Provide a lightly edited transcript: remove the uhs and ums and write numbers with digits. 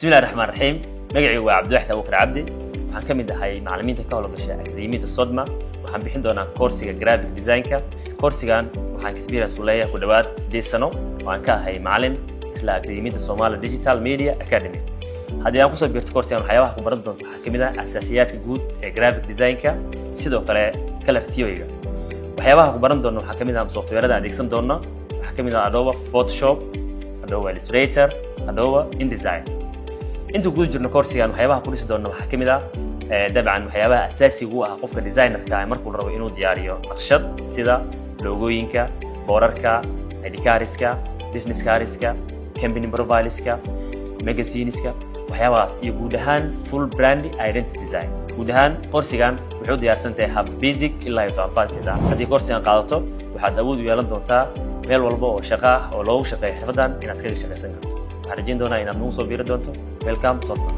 بسم الله الرحمن الرحيم. مقعي وعبد الواحد أبو بكر عبدي waxaan ka mid ahay macallimiinta ka howlgasha akademiyada Sodma. waxaan bixin doonaa koorsiga graphic design-ka. koorsigan waxaan experience u leeyahay ku dhawaad 8 sano waan ka ahay macallin isla akademiyada Somali Digital Media Academy. haddii aan ku soo biirto koorsigan waxyaabaha ku baran doonto waxaa kamid ah asaasiyaadka guud ee graphic design-ka, sidoo kale color theory-ga. waxyaabaha ku baran doono waxaa kamid ah software-ada adeegsan doono waxaa kamid ah Adobe Photoshop, Adobe Illustrator, Adobe InDesign. انتو guud jirno koorsigan waxyaabaha ku dhisi doona waxa kamid ah dabcan waxyaabaha asaasiga u ah qofka designer-ka markuu rabo inuu diyaariyo naqshad sida logooyinka, boorarka, ID cardska, business cardska, company profileska, magazineska, waxyaabahaas iyo guud ahaan full brand identity design. guud ahaan koorsigan wuxuu diyaarsan tahay hab basic ilaa iyo advanced sida haddii koorsigan qaadato waxaad awood u yeelan doontaa meel walba oo shaqo ah oo loogu shaqeeyo xirfadan inaad kaga shaqaysan karto. waxaan rajin doonaa inaad nagu soo biiri doonto. Welcome Sodma.